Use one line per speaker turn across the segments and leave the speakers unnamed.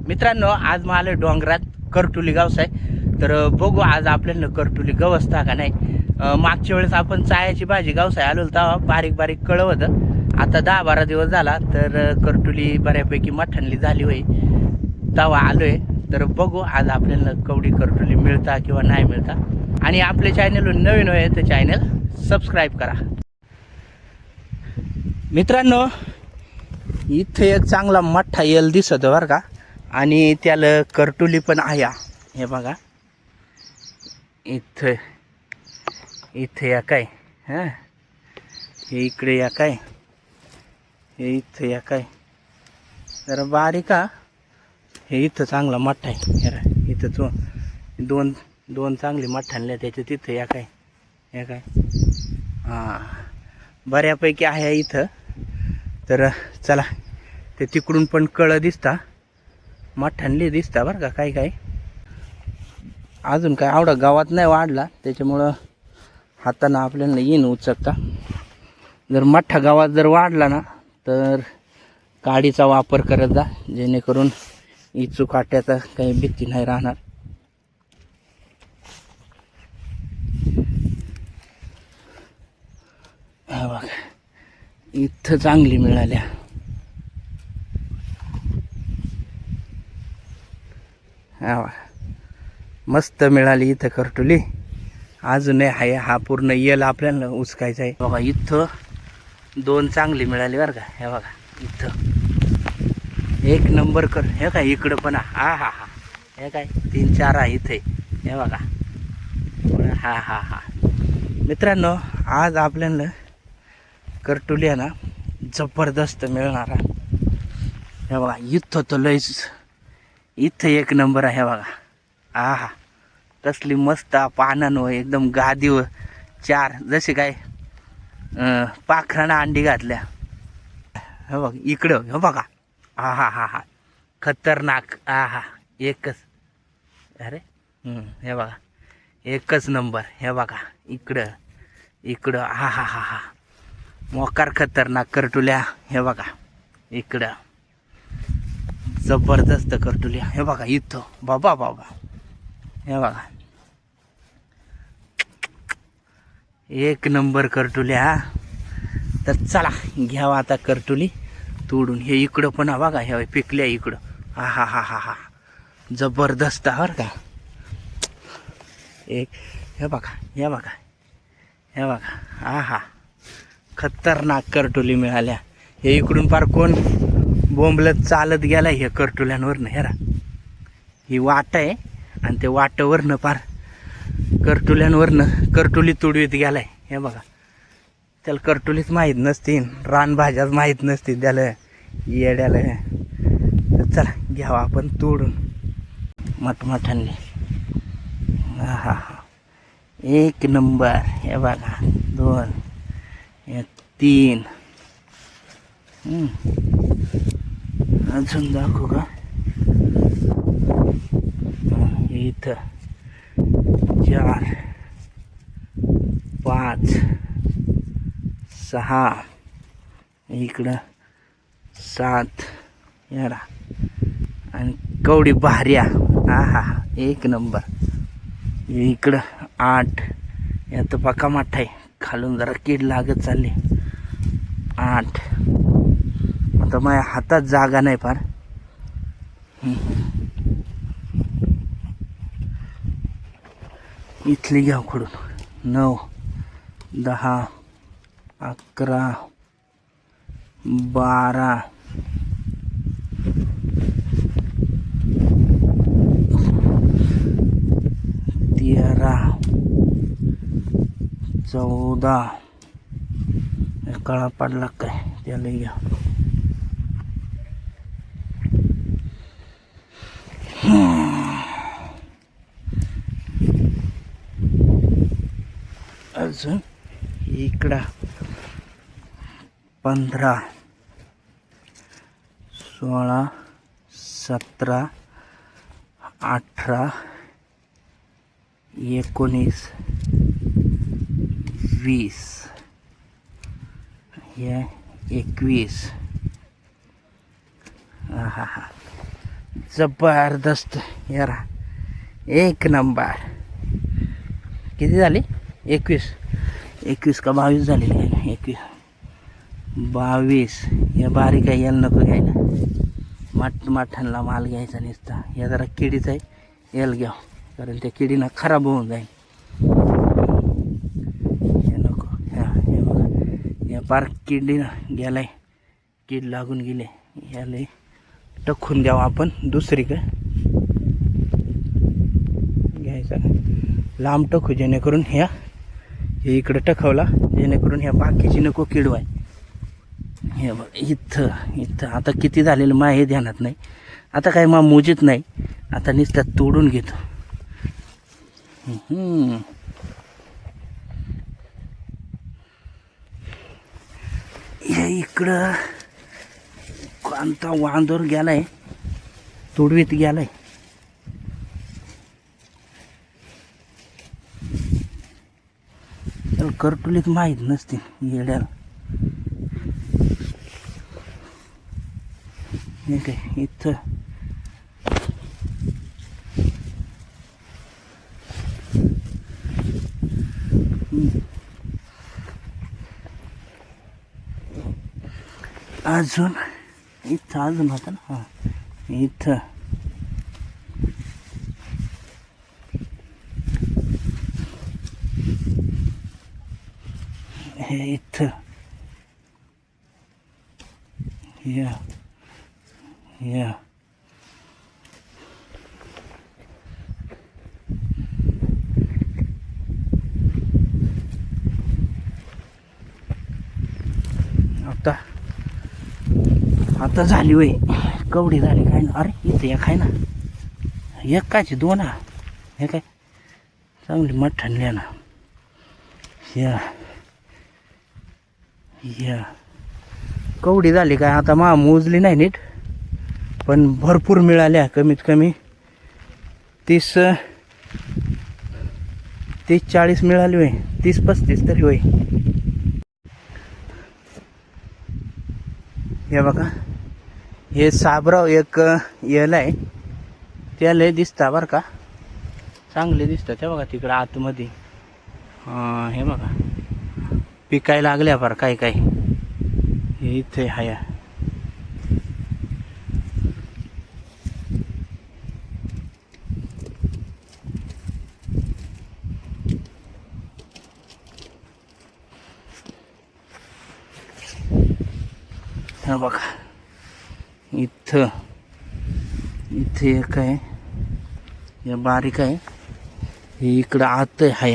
मित्रांनो, आज मला आलोय डोंगरात करटुली गावस आहे. तर बघू आज आपल्याला करटुली गवसता का नाही. मागच्या वेळेस आपण चायाची भाजी गावसाय आलो तेव्हा बारीक बारीक कळवत. आता 10-12 दिवस झाला तर करटुली बऱ्यापैकी मठ्ठनली झाली होई तेव्हा आलोय. तर बघू आज आपल्याला कवडी करटुली मिळता किंवा नाही मिळता. आणि आपल्या चॅनलवर नवीन होय तर चॅनल सबस्क्राईब करा. मित्रांनो, इथे एक चांगला मठ्ठा यल दिसत बरं का. आणि त्याला करटुली पण आहे. हे बघा इथे इथे या काय हां, हे इकडे या काय, हे इथे या काय. जरा बारीक हे इथं चांगला मठ्ठा आहे. हे इथं दोन दोन चांगली मठ्ठा आणल्या त्याच्या तिथं या काय, या काय. हां, बऱ्यापैकी आहे इथं. तर चला, ते तिकडून पण कळं दिसता, मठ्ठनली दिसता बरं का. काही काही अजून काय आवडा गावात नाही वाढला त्याच्यामुळं हातानं आपल्याला येईन उचकता. जर मोठ्या गावात जर वाढला ना तर काडीचा वापर करत जा, जेणेकरून इचू काट्याचा काही भीती नाही राहणार. हा बघा, इथं चांगली मिळाल्या. हा बघा, मस्त मिळाली इथं करटुली. अजूनही आहे, हा पूर्ण येल आपल्याला उचकायचा आहे. बघा इथं दोन चांगली मिळाली बरं का. हे बघा इथं एक नंबर कर. हे काय इकडं पण हा हा हा, हे काय 3-4 आहे इथे. हे बघा हा हा हा. मित्रांनो, आज आपल्याला करटुली आहे ना जबरदस्त मिळणार. हे बघा इथं तर लयच, इथं एक नंबर आहे. हे बघा हा, कसली मस्त पानांवर एकदम गादीवर 4 जसे काय पाखरानं अंडी घातल्या. हे बघ इकडं, हे बघा हा हा हा हा, खतरनाक. हा हा, एकच. अरे हे बघा एकच नंबर. हे बघा इकडं इकडं हा हा हा हा, मोकार खतरनाक करटुल्या. हे बघा इकडं जबरदस्त करटुल्या. हे बघा इथं बाबा बाबा. हे बघा एक नंबर करटुल्या. तर चला घ्यावा आता करटुली तोडून. हे इकडं पण बघा, हे पिकल्या इकडं. हा हा हा हा हा, जबरदस्त बरं का. एक हे बघा, हे बघा, हे बघा हा हा, खतरनाक करटुली मिळाल्या. हे इकडून पार कोण बोंबलत चालत गेलाय हे करटुल्यांवरनं. हे रा ही वाट आहे आणि ते वाटावरनं पार करटुल्यांवरनं करटुली तुडवीत गेलाय. हे बघा, त्याला करटुलीच माहीत नसती, रानभाज्याच माहीत नसती त्याला येड्याला. तर चला घ्यावा आपण तोडून मटमठांनी. हा हा हा, एक नंबर. हे बघा 2, हे 3. अजून दाखवू का. इथं 4, 5, 6, इकडं 7. यारा आणि कवडी भाऱ्या. हा हा हा, एक नंबर. इकडं 8. यात पक्का माठ आहे, खालून जरा कीड लागत चालली. 8. आता माझ्या हातात जागा नाही फार. इथली घ्या खोडून. 9, 10, 11, 12, 13, 14. काळा पडला काय त्याला घ्या. अजून इकडं 15, 16, 17, 18, 19, 20. हे 21. हा हा हा, जबरदस्त यारा, एक नंबर. किती झाले? 21 का 22 झालेले आहे ना? 22. या बारीक आहे, याला नको घ्यायला. माठांना माल घ्यायचा नसता. या जरा किडीचा आहे, याला घ्या, कारण त्या किडीनं खराब होऊन जाईल. हे नको. हे बघा, या पार किडीनं गेलाय, कीड लागून गेले. याला टखून द्यावं आपण दुसरीकडे घ्यायचा, लांब टखू, जेणेकरून हे इकडं टखवला, जेणेकरून ह्या बाकीची नको किडवाय. हे बघ, इथं आता किती झालेलं मा हे ध्यानात नाही. आता काय मा मोजीत नाही, आता नुसतं तोडून घेतो. हे इकडं कोणता वांदोर गेलाय, तुडवीत गेलाय. करटुलीत माहीत नसते येड्याला. हे काय इथं अजून होता ना. हां, इथं हे इथं या आता झाली वय, कवडी झाली काय ना. अरे इथे एक आहे ना, एक कायची 2 हा. हे काय चांगली मठ्ठणली ना. या कवडी झाली काय, आता मा मोजली नाही नीट, पण भरपूर मिळाल्या. कमीत कमी 30-40 मिळाली होय, 30-35 तरी होय. हे बघा, हे साबराव एक येल आहे, त्याला दिसता बरं का, चांगले दिसतात. हे बघा तिकडं आतमध्ये. हे बघा पिकायला लागल्या बरं काय काय. हे इथे हाया. हा बघा, इथं एक आहे, हे बारीक आहे, हे इकडं आत आहे.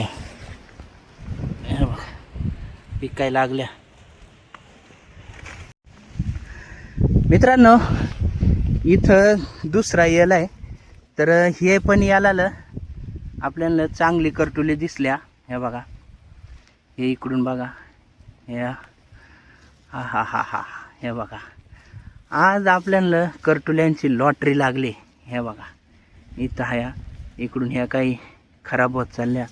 हे बघा पिकायला लागल्या. मित्रांनो, इथं दुसरा येल आहे, तर हे पण याला आपल्याला चांगली करटुली दिसल्या. हे बघा, हे इकडून बघा. हे हा हे बघा, आज आपल्याला करटुल्यांची लॉटरी लागली. हे बघा इथं ह्या इकडून ह्या काही खराब होत चालल्या,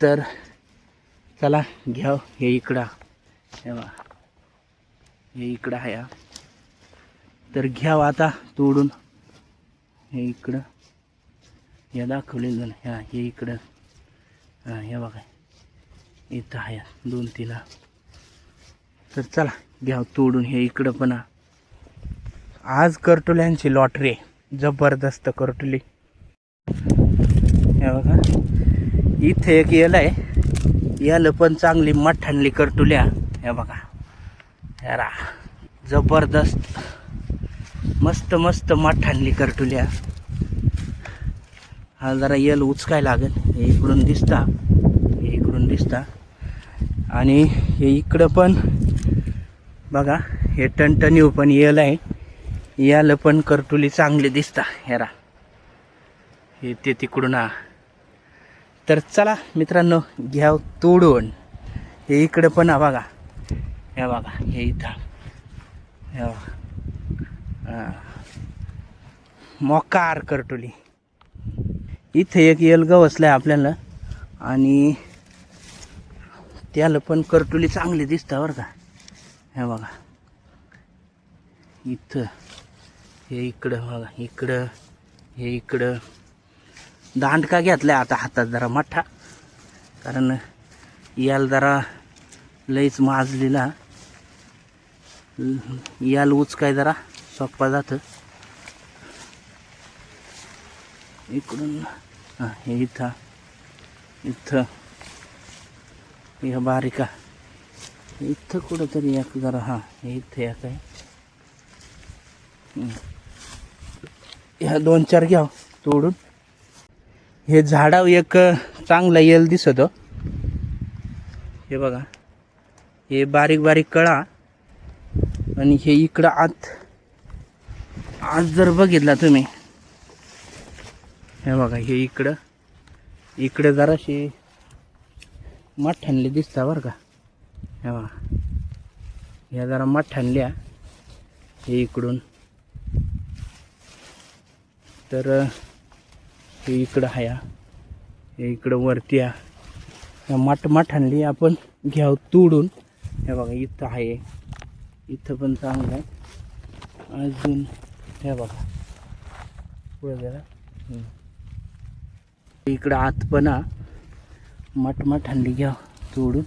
तर चला घ्याव. हे इकडं हे बघा, हे इकडं ह्या, तर घ्याव आता तोडून. हे इकडं हे दाखवलेलं झालं. ह्या हे इकडं हे बघा, इथं ह्या 2-3. तर चला घ्याव तोडून. हे इकडं पण आज करटुल्यांची लॉटरी आहे, जबरदस्त करटुली. हे बघा, इथे एक येल आहे, याला पण चांगली मठ्ठणली करटुल्या. हे बघा यारा, जबरदस्त मस्त मठ्ठणली करटुल्या. हा जरा यल उचकाय लागेल. हे इकडून दिसता, आणि हे इकडं पण बघा, हे टणटणीव पण यल आहे, याला पण करटुली चांगली दिसता. हेरा हे ते तिकडून. तर चला मित्रांनो घ्याव तोडून. हे इकडं पण बघा, हे बघा, हे इथं हे बघा, मोकार करटुली. इथे एक यल गवसलाय आपल्याला, आणि त्याला पण करटुली चांगली दिसता बरं का. हे बघा इथं हे इकडं बघा, इकडं हे इकडं दांडका घेतलाय आता हातात जरा मोठा, कारण याल जरा लईच माजलेला, याल उचकाय जरा सोप्पा जातं. इकडून हां हे इथं इथं हे बारीका इथं कुठंतरी एक जरा हां हे इथं एक आहे. ह्या 2-4 घ्या तोडून. हे झाडावर एक चांगला येल दिसत. हे बघा, हे बारीक बारीक कळा, आणि हे इकडं आत जर बघितला तुम्ही, हे बघा हे इकडं जराशी मठ्ठ्यानले दिसता बरं का. हे बघा ह्या जरा मठ्ठ्यानल्या हे इकडून, तर हे इकडं आहे, हे इकडं वरती ह्या मठ्ठ्यानली आपण घ्याव तोडून. हे बघा इथं आहे, इथं पण चांगलं आहे अजून. हे बघा पुढे जरा इकडं आत पण मठ्ठ्यानली घ्या तोडून.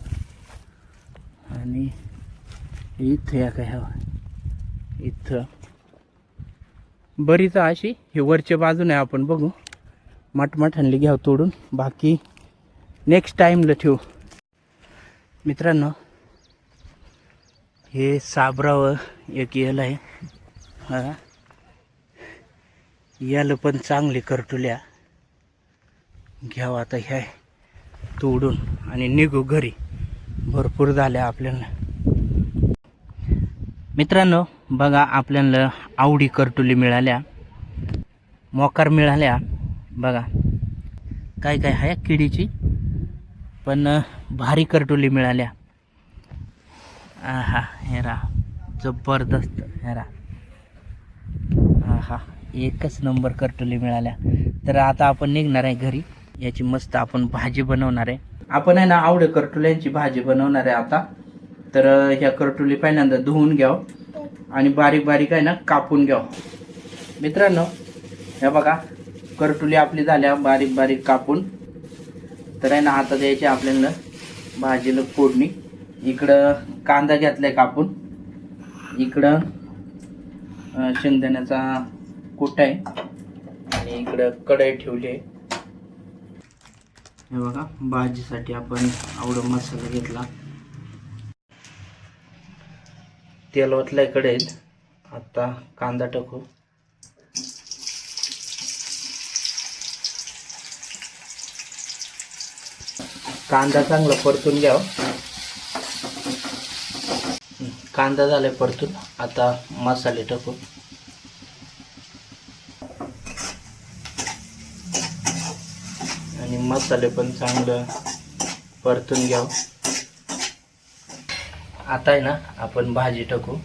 आणि इथं या काय हवा, इथं बरीच अशी हे वरच्या बाजूने आपण बघू. मठ्ठ्यानली घ्या तोडून, बाकी नेक्स्ट टाईमला ठेवू. मित्रांनो, हे साबरावं एक येल आहे. हा याला पण चांगली करटुल्या घ्याव आता ह्या तोडून आणि निघू घरी. भरपूर झाल्या आपल्याला. मित्रांनो बघा, आपल्याला आवडी करटुली मिळाल्या, मोकार मिळाल्या. बघा काय काय आहे किडीची, पण भारी करटुली मिळाल्या. आहा हेरा जबरदस्त, हेरा आहा एकच नंबर करटुली मिळाल्या. तर आता आपण निघणार आहे घरी. याची मस्त आपण भाजी बनवणार आहे. आपण आहे ना आवडे करटुल्यांची भाजी बनवणार आहे आता. तर ह्या करटुली पहिल्यांदा धुवून घ्याव आणि बारीक बारीक आहे ना कापून घ्याव. मित्रांनो हे बघा, करटुली आपली झाल्या बारीक बारीक कापून. तर आहे ना आता द्यायची आपल्याला भाजीला फोडणी. इकडं कांदा घेतलाय कापून, इकडं शेंगदाण्याचा कूट आहे, आणि इकडं कढई ठेवली आहे. हे बघा, भाजीसाठी आपण आवडा मसाला घेतला. तेल ओतलंय कढईत. आता कांदा टाकू. कांदा चांगला परतून घ्याव. कांदा झालाय परतून. आता मसाले टाकू. आणि मसाले पण चांगलं परतून घ्याव. आता आहे ना आपण भाजी टाकू.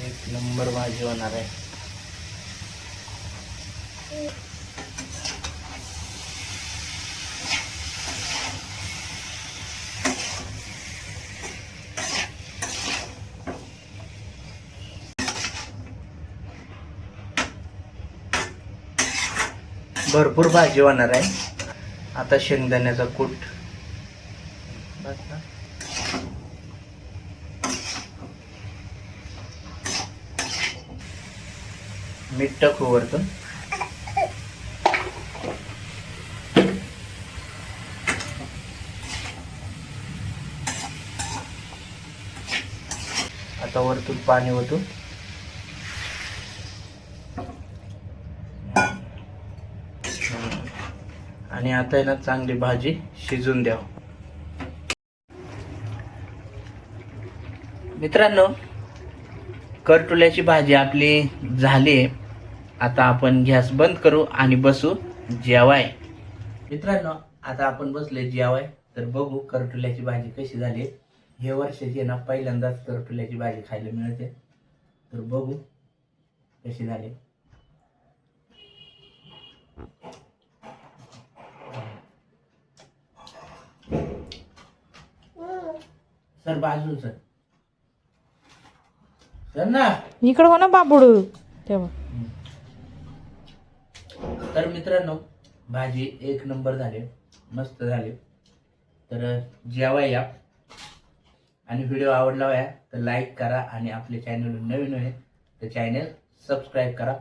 एक नंबर भाजी होणार आहे. भरपूर भाजी होणार आहे. आता शेंगदाण्याचा कूट, मीठ टाकू वरतून. आता वरतून पाणी ओतून आणि आता आहे ना चांगली भाजी शिजून द्याव. मित्रांनो करटुल्याची भाजी आपली झाली आहे. आता आपण गॅस बंद करू आणि बसू जेवाय. मित्रांनो आता आपण बसले जेवाय. तर बघू करटुल्याची भाजी कशी झाली. हे वर्षाची ना पहिल्यांदाच करटुल्याची भाजी खायला मिळते. तर बघू कशी झाली. सर बाजू सर सर ना
इकडं हो ना बाबुड तेव्हा.
तर मित्रांनो भाजी एक नंबर झाली, मस्त झाली. तर जेवा या आणि व्हिडिओ आवडला आहे तर लाईक करा आणि आपले चॅनल नवीन आहे तर चॅनल सबस्क्राईब करा.